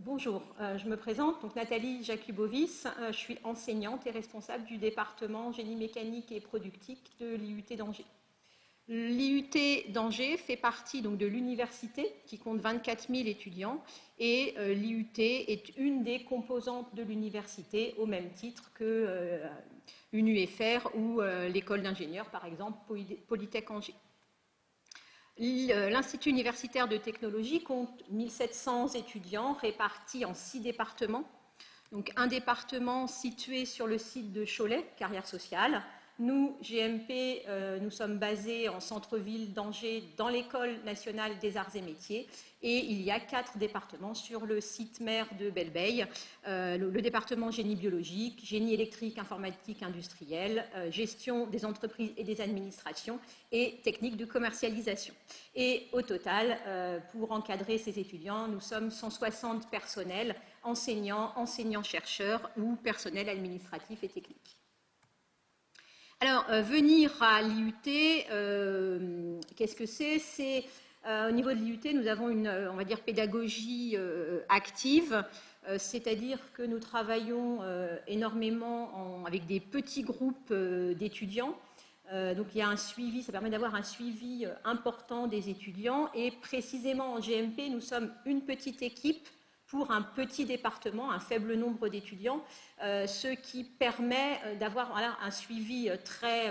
Bonjour, je me présente, donc Nathalie Jakubovic, je suis enseignante et responsable du département génie mécanique et productique de l'IUT d'Angers. L'IUT d'Angers fait partie donc, de l'université qui compte 24 000 étudiants et l'IUT est une des composantes de l'université au même titre que une UFR ou l'école d'ingénieurs par exemple Polytech Angers. L'Institut universitaire de technologie compte 1700 étudiants répartis en 6 départements. Donc un département situé sur le site de Cholet, carrière sociale. Nous, GMP, nous sommes basés en centre-ville d'Angers dans l'École nationale des arts et métiers. Et il y a 4 départements sur le site mère de Belleveille. Le département génie biologique, génie électrique, informatique, industriel, gestion des entreprises et des administrations et technique de commercialisation. Et au total, pour encadrer ces étudiants, nous sommes 160 personnels, enseignants, enseignants-chercheurs ou personnel administratif et technique. Alors, venir à l'IUT, qu'est-ce que c'est? Au niveau de l'IUT, nous avons une, on va dire, pédagogie active, c'est-à-dire que nous travaillons énormément avec des petits groupes d'étudiants. Donc il y a un suivi, ça permet d'avoir un suivi important des étudiants et précisément en GMP, nous sommes une petite équipe pour un petit département, un faible nombre d'étudiants, ce qui permet d'avoir voilà, un suivi très...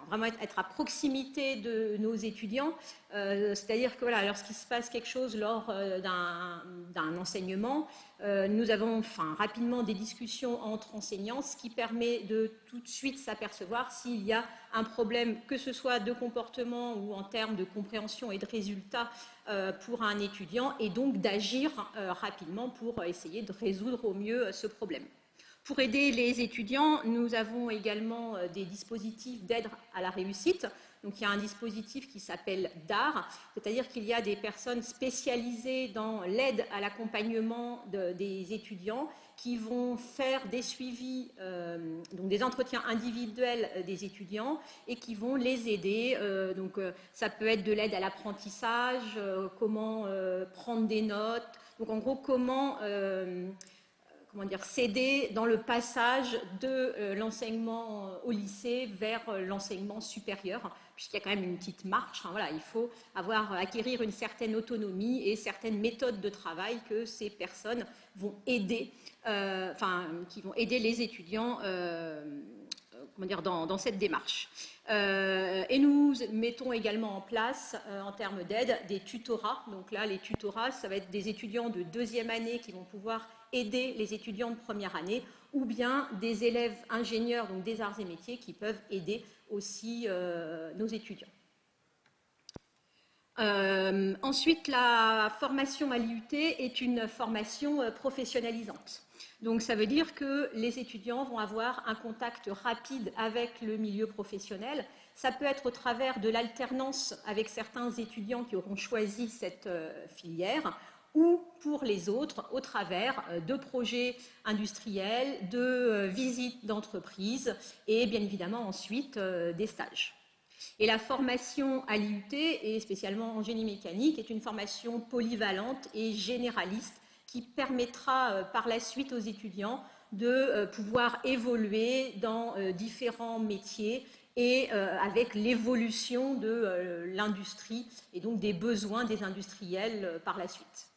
vraiment être à proximité de nos étudiants, c'est-à-dire que voilà, lorsqu'il se passe quelque chose lors d'un enseignement, nous avons rapidement des discussions entre enseignants, ce qui permet de tout de suite s'apercevoir s'il y a un problème, que ce soit de comportement ou en termes de compréhension et de résultats pour un étudiant, et donc d'agir rapidement pour essayer de résoudre au mieux ce problème. Pour aider les étudiants, nous avons également des dispositifs d'aide à la réussite. Donc, il y a un dispositif qui s'appelle DAR, c'est-à-dire qu'il y a des personnes spécialisées dans l'aide à l'accompagnement des étudiants qui vont faire des suivis, donc des entretiens individuels des étudiants et qui vont les aider. Donc, ça peut être de l'aide à l'apprentissage, comment prendre des notes. Donc, en gros, comment s'aider dans le passage de l'enseignement au lycée vers l'enseignement supérieur, puisqu'il y a quand même une petite marche. Enfin, voilà, il faut acquérir une certaine autonomie et certaines méthodes de travail que ces personnes vont aider, qui vont aider les étudiants dans cette démarche. Et nous mettons également en place, en termes d'aide, des tutorats. Donc là, les tutorats, ça va être des étudiants de 2e année qui vont pouvoir aider les étudiants de 1re année, ou bien des élèves ingénieurs, donc des arts et métiers, qui peuvent aider aussi nos étudiants. Ensuite, la formation à l'IUT est une formation professionnalisante. Donc, ça veut dire que les étudiants vont avoir un contact rapide avec le milieu professionnel. Ça peut être au travers de l'alternance avec certains étudiants qui auront choisi cette filière, ou pour les autres, au travers de projets industriels, de visites d'entreprise et bien évidemment ensuite des stages. Et la formation à l'IUT, et spécialement en génie mécanique, est une formation polyvalente et généraliste qui permettra par la suite aux étudiants de pouvoir évoluer dans différents métiers et avec l'évolution de l'industrie et donc des besoins des industriels par la suite.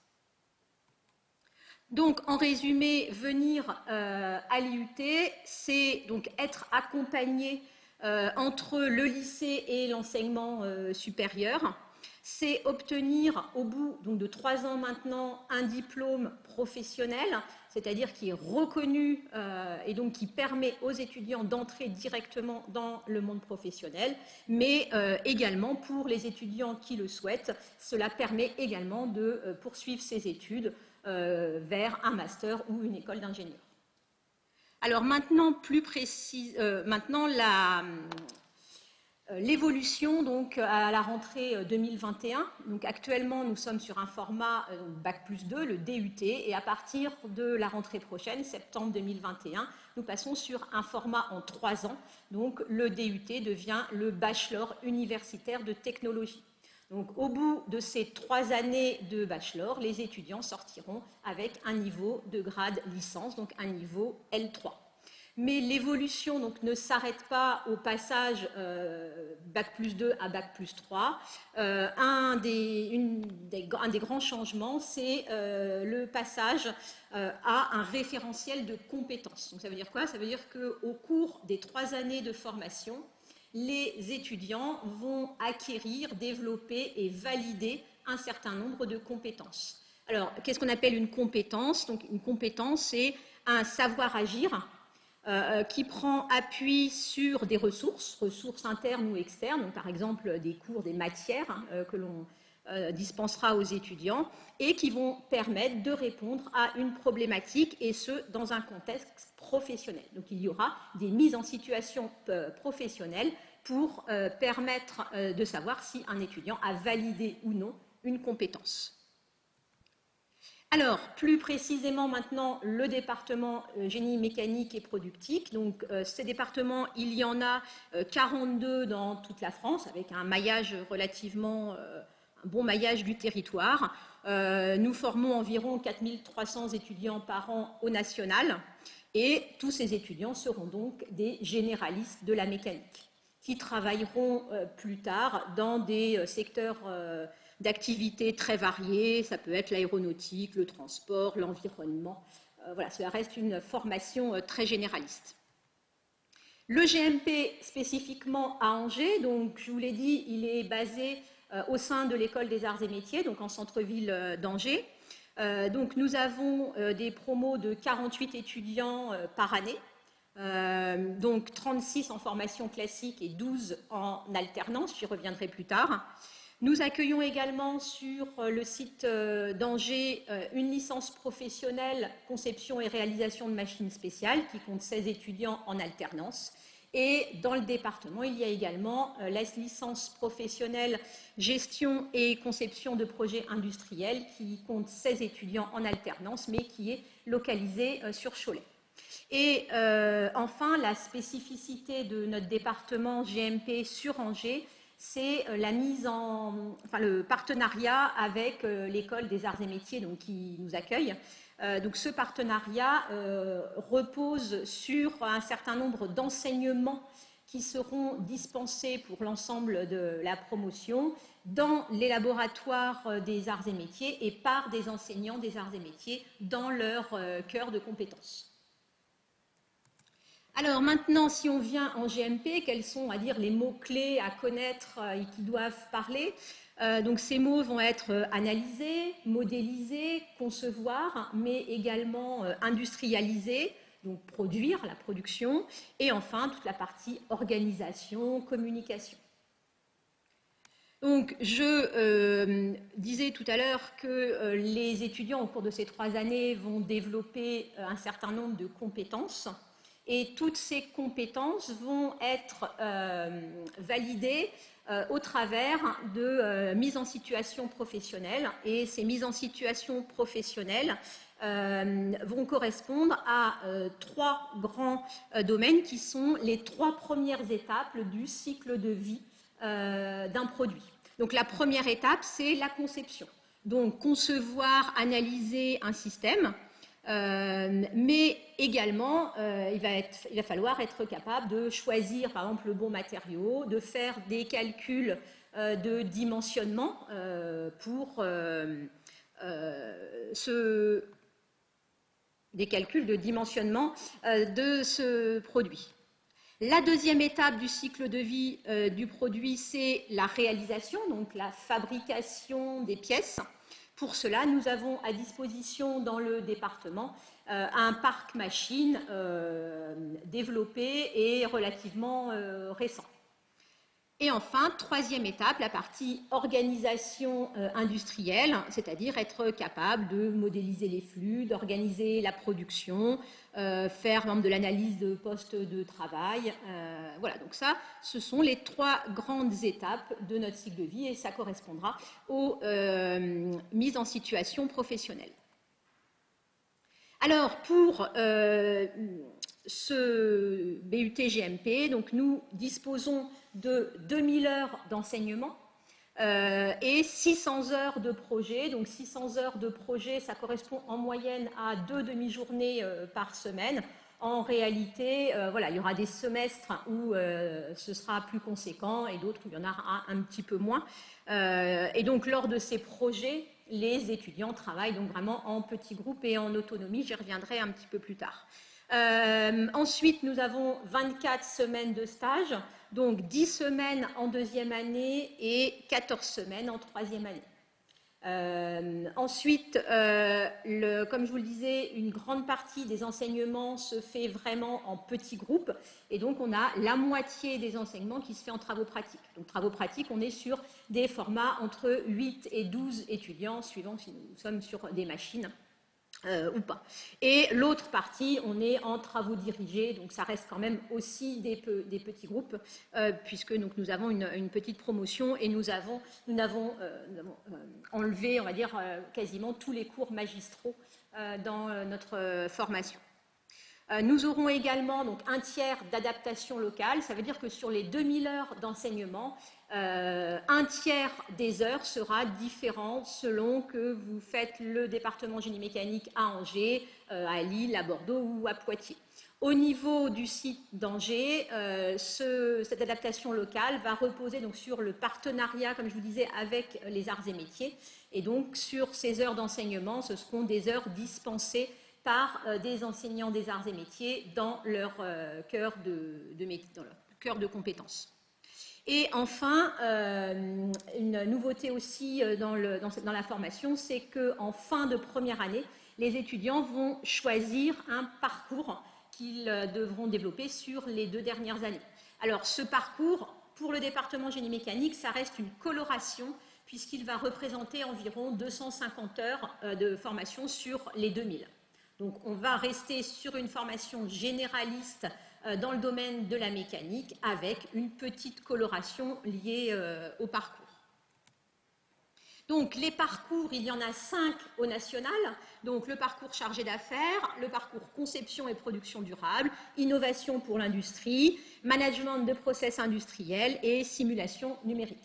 Donc, en résumé, venir à l'IUT, c'est donc être accompagné entre le lycée et l'enseignement supérieur. C'est obtenir au bout donc, de 3 ans maintenant un diplôme professionnel, c'est-à-dire qui est reconnu et donc qui permet aux étudiants d'entrer directement dans le monde professionnel, mais également pour les étudiants qui le souhaitent, cela permet également de poursuivre ses études vers un master ou une école d'ingénieur. Alors maintenant, plus précis, maintenant l'évolution donc à la rentrée 2021. Donc actuellement, nous sommes sur un format Bac+2, le DUT, et à partir de la rentrée prochaine, septembre 2021, nous passons sur un format en 3 ans. Donc le DUT devient le bachelor universitaire de technologie. Donc, au bout de ces 3 années de bachelor, les étudiants sortiront avec un niveau de grade licence, donc un niveau L3. Mais l'évolution ne s'arrête pas au passage Bac+2 à Bac+3. Un des grands changements, c'est le passage à un référentiel de compétences. Donc ça veut dire quoi? Ça veut dire qu'au cours des 3 années de formation, les étudiants vont acquérir, développer et valider un certain nombre de compétences. Alors, qu'est-ce qu'on appelle une compétence? Donc, une compétence, c'est un savoir-agir qui prend appui sur des ressources internes ou externes, donc par exemple des cours, des matières que l'on dispensera aux étudiants, et qui vont permettre de répondre à une problématique, et ce, dans un contexte professionnel. Donc il y aura des mises en situation professionnelle pour permettre de savoir si un étudiant a validé ou non une compétence. Alors, plus précisément maintenant, le département génie mécanique et productique. Donc, ces départements, il y en a 42 dans toute la France, avec un maillage relativement, un bon maillage du territoire. Nous formons environ 4300 étudiants par an au national, et tous ces étudiants seront donc des généralistes de la mécanique, qui travailleront plus tard dans des secteurs d'activités très variées. Ça peut être l'aéronautique, le transport, l'environnement. Voilà, cela reste une formation très généraliste. Le GMP spécifiquement à Angers, donc je vous l'ai dit, il est basé au sein de l'école des arts et métiers, donc en centre-ville d'Angers. Donc nous avons des promos de 48 étudiants par année. Donc 36 en formation classique et 12 en alternance, j'y reviendrai plus tard. Nous accueillons également sur le site d'Angers une licence professionnelle conception et réalisation de machines spéciales qui compte 16 étudiants en alternance. Et dans le département, il y a également la licence professionnelle gestion et conception de projets industriels qui compte 16 étudiants en alternance, mais qui est localisée sur Cholet. Et enfin, la spécificité de notre département GMP sur Angers, c'est le partenariat avec l'école des arts et métiers donc, qui nous accueille. Donc ce partenariat repose sur un certain nombre d'enseignements qui seront dispensés pour l'ensemble de la promotion dans les laboratoires des arts et métiers et par des enseignants des arts et métiers dans leur cœur de compétences. Alors maintenant, si on vient en GMP, quels sont, à dire, les mots-clés à connaître et qui doivent parler? Donc ces mots vont être analysés, modélisés, concevoir, mais également industrialiser, donc produire, la production, et enfin toute la partie organisation, communication. Donc je disais tout à l'heure que les étudiants au cours de ces 3 années vont développer un certain nombre de compétences. Et toutes ces compétences vont être validées au travers de mises en situation professionnelle. Et ces mises en situation professionnelle vont correspondre à 3 grands domaines qui sont les 3 premières étapes du cycle de vie d'un produit. Donc la première étape, c'est la conception. Donc concevoir, analyser un système. Mais également, il va falloir être capable de choisir, par exemple, le bon matériau, de faire des calculs de dimensionnement des calculs de dimensionnement de ce produit. La deuxième étape du cycle de vie du produit, c'est la réalisation, donc la fabrication des pièces. Pour cela, nous avons à disposition dans le département un parc machine développé et relativement récent. Et enfin, troisième étape, la partie organisation industrielle, c'est-à-dire être capable de modéliser les flux, d'organiser la production, faire par exemple, de l'analyse de postes de travail. Voilà, donc ça, ce sont les 3 grandes étapes de notre cycle de vie et ça correspondra aux mises en situation professionnelle. Alors, pour ce BUT GMP, donc nous disposons de 2000 heures d'enseignement. et 600 heures de projet. Donc 600 heures de projet, ça correspond en moyenne à 2 demi-journées par semaine. En réalité, voilà, il y aura des semestres où ce sera plus conséquent et d'autres où il y en aura un petit peu moins. Et donc, lors de ces projets, les étudiants travaillent donc vraiment en petits groupes et en autonomie. J'y reviendrai un petit peu plus tard. Ensuite, nous avons 24 semaines de stage, donc 10 semaines en deuxième année et 14 semaines en troisième année. Ensuite, comme je vous le disais, une grande partie des enseignements se fait vraiment en petits groupes et donc on a la moitié des enseignements qui se fait en travaux pratiques. Donc travaux pratiques, on est sur des formats entre 8 et 12 étudiants, suivant si nous sommes sur des machines. Ou pas. Et l'autre partie, on est en travaux dirigés, donc ça reste quand même aussi des petits groupes, puisque donc, nous avons une petite promotion et nous avons enlevé, on va dire, quasiment tous les cours magistraux dans notre formation. Nous aurons également donc, un tiers d'adaptation locale, ça veut dire que sur les 2000 heures d'enseignement, un tiers des heures sera différent selon que vous faites le département génie mécanique à Angers, à Lille, à Bordeaux ou à Poitiers. Au niveau du site d'Angers, cette adaptation locale va reposer donc, sur le partenariat, comme je vous disais, avec les arts et métiers. Et donc, sur ces heures d'enseignement, ce seront des heures dispensées par des enseignants des arts et métiers dans leur cœur de compétences. Et enfin, une nouveauté aussi dans la formation, c'est qu'en fin de première année, les étudiants vont choisir un parcours qu'ils devront développer sur les 2 dernières années. Alors, ce parcours, pour le département génie mécanique, ça reste une coloration, puisqu'il va représenter environ 250 heures de formation sur les 2000. Donc, on va rester sur une formation généraliste dans le domaine de la mécanique avec une petite coloration liée au parcours. Donc, les parcours, il y en a 5 au national. Donc, le parcours chargé d'affaires, le parcours conception et production durable, innovation pour l'industrie, management de process industriels et simulation numérique.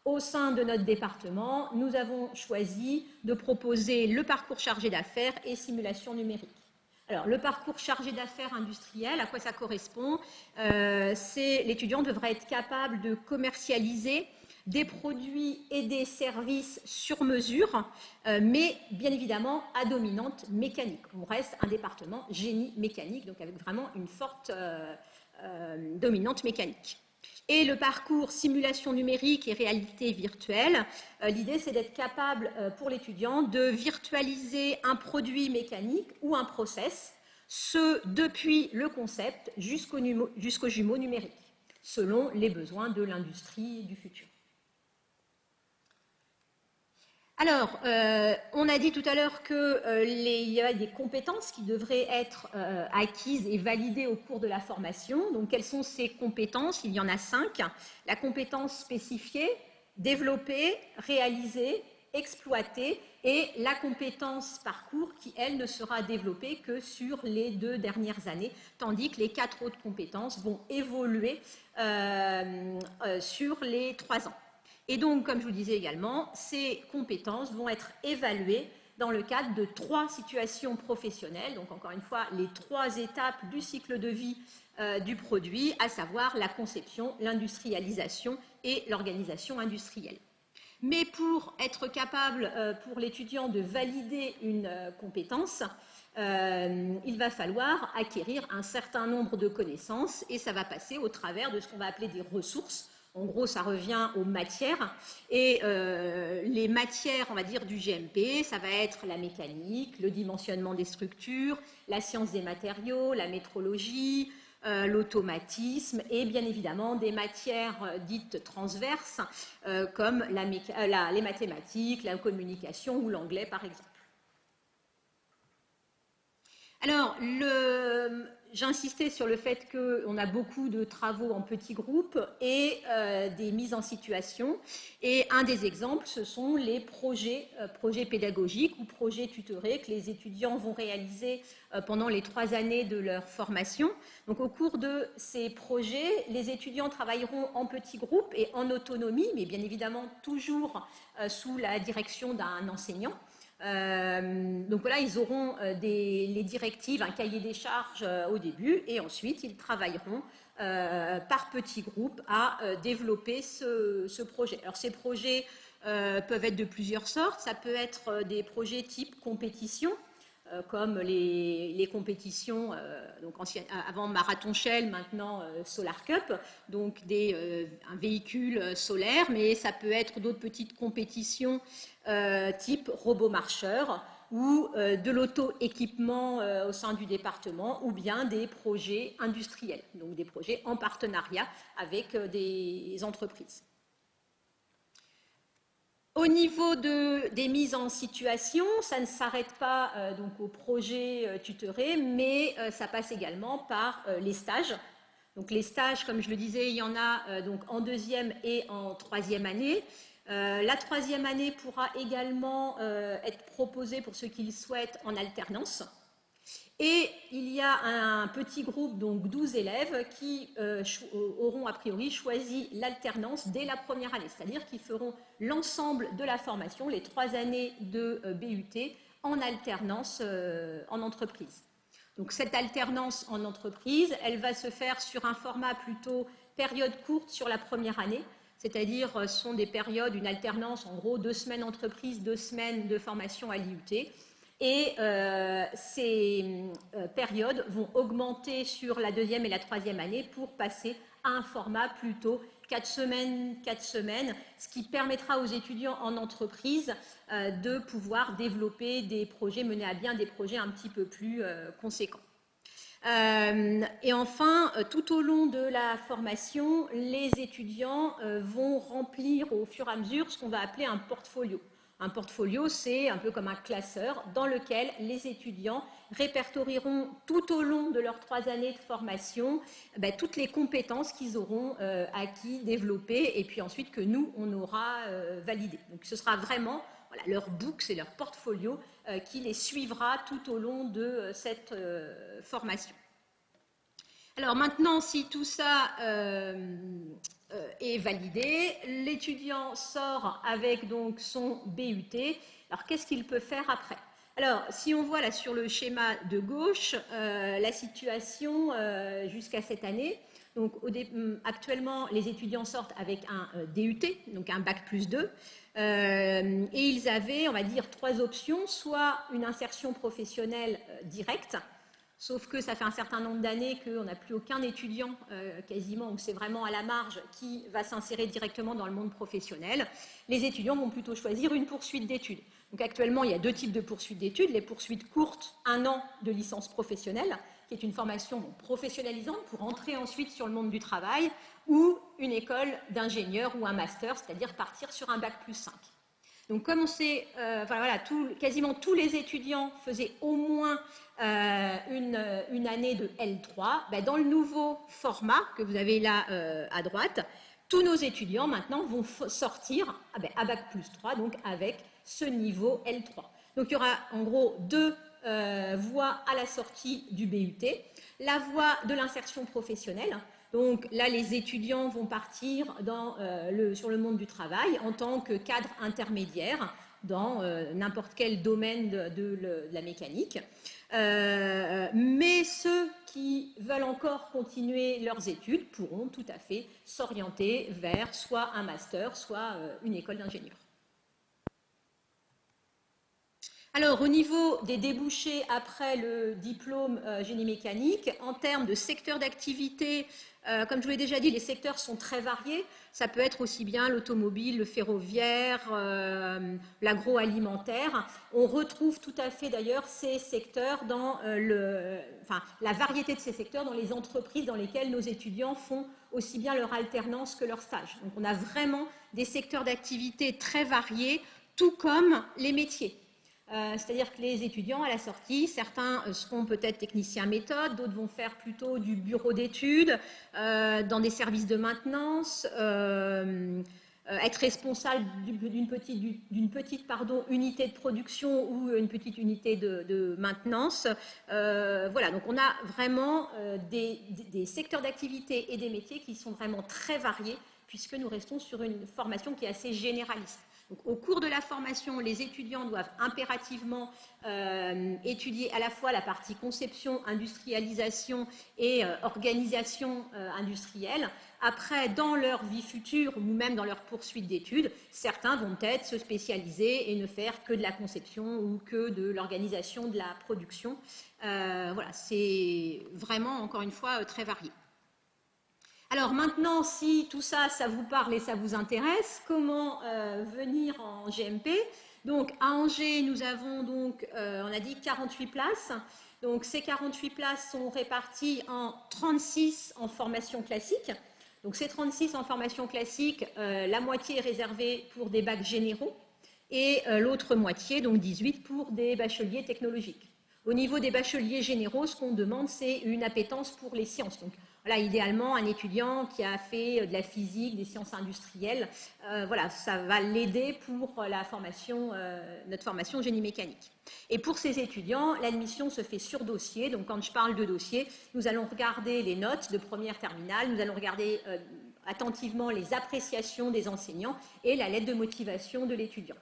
Au sein de notre département, nous avons choisi de proposer le parcours chargé d'affaires et simulation numérique. Alors, le parcours chargé d'affaires industriel, à quoi ça correspond? L'étudiant devra être capable de commercialiser des produits et des services sur mesure, mais bien évidemment à dominante mécanique. On reste un département génie mécanique, donc avec vraiment une forte dominante mécanique. Et le parcours simulation numérique et réalité virtuelle, l'idée c'est d'être capable pour l'étudiant de virtualiser un produit mécanique ou un process, ce depuis le concept jusqu'au jumeau numérique, selon les besoins de l'industrie du futur. Alors, on a dit tout à l'heure qu'il y a des compétences qui devraient être acquises et validées au cours de la formation. Donc, quelles sont ces compétences? Il y en a 5. La compétence spécifiée, développer, réaliser, exploiter, et la compétence parcours qui, elle, ne sera développée que sur les 2 dernières années, tandis que les 4 autres compétences vont évoluer sur les 3 ans. Et donc, comme je vous le disais également, ces compétences vont être évaluées dans le cadre de 3 situations professionnelles, donc encore une fois, les 3 étapes du cycle de vie du produit, à savoir la conception, l'industrialisation et l'organisation industrielle. Mais pour être capable pour l'étudiant de valider une compétence, il va falloir acquérir un certain nombre de connaissances et ça va passer au travers de ce qu'on va appeler des ressources. En gros, ça revient aux matières. Et les matières, on va dire, du GMP, ça va être la mécanique, le dimensionnement des structures, la science des matériaux, la métrologie, l'automatisme et bien évidemment des matières dites transverses comme les mathématiques, la communication ou l'anglais, par exemple. Alors, j'insistais sur le fait qu'on a beaucoup de travaux en petits groupes et des mises en situation. Et un des exemples, ce sont les projets pédagogiques ou projets tutorés que les étudiants vont réaliser pendant les 3 années de leur formation. Donc, au cours de ces projets, les étudiants travailleront en petits groupes et en autonomie, mais bien évidemment toujours sous la direction d'un enseignant. Donc voilà, ils auront les directives, un cahier des charges au début, et ensuite ils travailleront par petits groupes à développer ce projet. Alors ces projets peuvent être de plusieurs sortes. Ça peut être des projets type compétition, comme les compétitions, donc avant Marathon Shell, maintenant Solar Cup, donc un véhicule solaire, mais ça peut être d'autres petites compétitions type robot marcheur ou de l'auto-équipement au sein du département, ou bien des projets industriels, donc des projets en partenariat avec des entreprises. Au niveau des mises en situation, ça ne s'arrête pas donc aux projets tutorés, mais ça passe également par les stages. Donc les stages, comme je le disais, il y en a donc en 2e et en 3e année. La 3e année pourra également être proposée pour ceux qui le souhaitent en alternance. Et il y a un petit groupe, donc 12 élèves, qui auront a priori choisi l'alternance dès la première année, c'est-à-dire qu'ils feront l'ensemble de la formation, les 3 années de BUT, en alternance en entreprise. Donc cette alternance en entreprise, elle va se faire sur un format plutôt période courte sur la première année, c'est-à-dire ce sont des périodes, une alternance, en gros 2 semaines entreprise, 2 semaines de formation à l'IUT. Et ces périodes vont augmenter sur la 2e et la 3e année pour passer à un format plutôt 4 semaines, ce qui permettra aux étudiants en entreprise de pouvoir développer des projets, mener à bien des projets un petit peu plus conséquents. Et enfin, tout au long de la formation, les étudiants vont remplir au fur et à mesure ce qu'on va appeler un portfolio. Un portfolio, c'est un peu comme un classeur dans lequel les étudiants répertorieront tout au long de leurs 3 années de formation toutes les compétences qu'ils auront acquis, développées, et puis ensuite que nous, on aura validées. Donc ce sera vraiment leur book, c'est leur portfolio qui les suivra tout au long de cette formation. Alors maintenant, si tout ça est validé, l'étudiant sort avec donc son BUT. Alors qu'est-ce qu'il peut faire après? Alors si on voit là sur le schéma de gauche la situation jusqu'à cette année, donc actuellement les étudiants sortent avec un DUT, donc un bac+2, et ils avaient, on va dire, 3 options, soit une insertion professionnelle directe. Sauf que ça fait un certain nombre d'années qu'on n'a plus aucun étudiant, quasiment, où c'est vraiment à la marge, qui va s'insérer directement dans le monde professionnel. Les étudiants vont plutôt choisir une poursuite d'études. Donc actuellement, il y a 2 types de poursuites d'études. Les poursuites courtes, 1 an de licence professionnelle, qui est une formation professionnalisante pour entrer ensuite sur le monde du travail, ou une école d'ingénieur ou un master, c'est-à-dire partir sur un bac+5. Donc comme on sait, quasiment tous les étudiants faisaient au moins une année de L3, dans le nouveau format que vous avez là à droite, tous nos étudiants maintenant vont sortir à bac+3, donc avec ce niveau L3. Donc il y aura en gros 2 voies à la sortie du BUT, la voie de l'insertion professionnelle. Donc là, les étudiants vont partir sur le monde du travail en tant que cadre intermédiaire dans n'importe quel domaine de la mécanique. Mais ceux qui veulent encore continuer leurs études pourront tout à fait s'orienter vers soit un master, soit une école d'ingénieur. Alors, au niveau des débouchés après le diplôme génie mécanique, en termes de secteur d'activité, comme je vous l'ai déjà dit, les secteurs sont très variés. Ça peut être aussi bien l'automobile, le ferroviaire, l'agroalimentaire. On retrouve tout à fait d'ailleurs ces secteurs dans la variété de ces secteurs dans les entreprises dans lesquelles nos étudiants font aussi bien leur alternance que leur stage. Donc on a vraiment des secteurs d'activité très variés, tout comme les métiers. C'est-à-dire que les étudiants à la sortie, certains seront peut-être techniciens méthode, d'autres vont faire plutôt du bureau d'études, dans des services de maintenance, être responsable d'une petite unité de production ou une petite unité de maintenance. Voilà, donc on a vraiment des secteurs d'activité et des métiers qui sont vraiment très variés, puisque nous restons sur une formation qui est assez généraliste. Donc, au cours de la formation, les étudiants doivent impérativement étudier à la fois la partie conception, industrialisation et organisation industrielle. Après, dans leur vie future ou même dans leur poursuite d'études, certains vont peut-être se spécialiser et ne faire que de la conception ou que de l'organisation de la production. Voilà, c'est vraiment, encore une fois, très varié. Alors maintenant, si tout ça, ça vous parle et ça vous intéresse, comment venir en GMP? Donc à Angers, nous avons donc, on a dit 48 places. Donc ces 48 places sont réparties en 36 en formation classique. Donc ces 36 en formation classique, la moitié est réservée pour des bacs généraux et l'autre moitié, donc 18, pour des bacheliers technologiques. Au niveau des bacheliers généraux, ce qu'on demande, c'est une appétence pour les sciences. Donc, voilà, idéalement, un étudiant qui a fait de la physique, des sciences industrielles, voilà, ça va l'aider pour la formation, notre formation génie mécanique. Et pour ces étudiants, l'admission se fait sur dossier. Donc, quand je parle de dossier, nous allons regarder les notes de première terminale, nous allons regarder attentivement les appréciations des enseignants et la lettre de motivation de l'étudiant.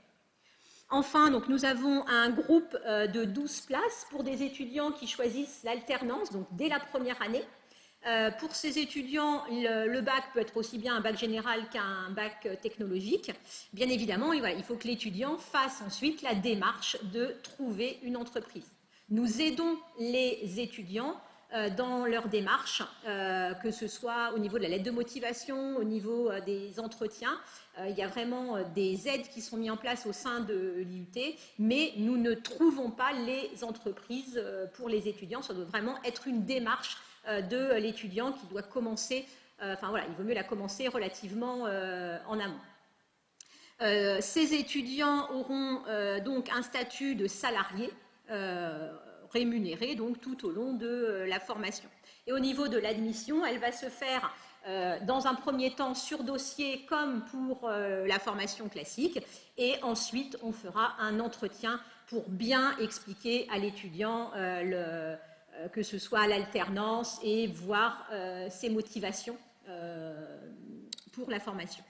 Enfin, donc, nous avons un groupe de 12 places pour des étudiants qui choisissent l'alternance, donc dès la première année. Pour ces étudiants, le bac peut être aussi bien un bac général qu'un bac technologique. Bien évidemment, et voilà, il faut que l'étudiant fasse ensuite la démarche de trouver une entreprise. Nous aidons les étudiants dans leur démarche, que ce soit au niveau de la lettre de motivation, au niveau des entretiens. Il y a vraiment des aides qui sont mises en place au sein de l'IUT, mais nous ne trouvons pas les entreprises pour les étudiants. Ça doit vraiment être une démarche de l'étudiant qui doit commencer, enfin voilà, il vaut mieux la commencer relativement en amont. Ces étudiants auront donc un statut de salarié rémunéré donc tout au long de la formation. Et au niveau de l'admission, elle va se faire dans un premier temps sur dossier comme pour la formation classique, et ensuite on fera un entretien pour bien expliquer à l'étudiant que ce soit l'alternance et voir ses motivations pour la formation.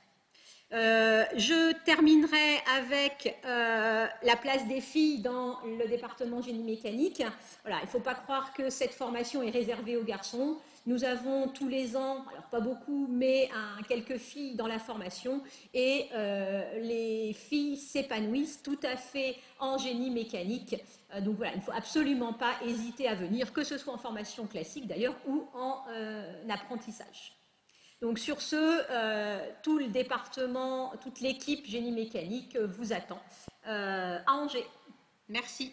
Je terminerai avec la place des filles dans le département génie mécanique. Voilà, il ne faut pas croire que cette formation est réservée aux garçons. Nous avons tous les ans, alors pas beaucoup, mais quelques filles dans la formation, et les filles s'épanouissent tout à fait en génie mécanique. Donc voilà, il ne faut absolument pas hésiter à venir, que ce soit en formation classique d'ailleurs ou en apprentissage. Donc sur ce, tout le département, toute l'équipe génie mécanique vous attend à Angers. Merci.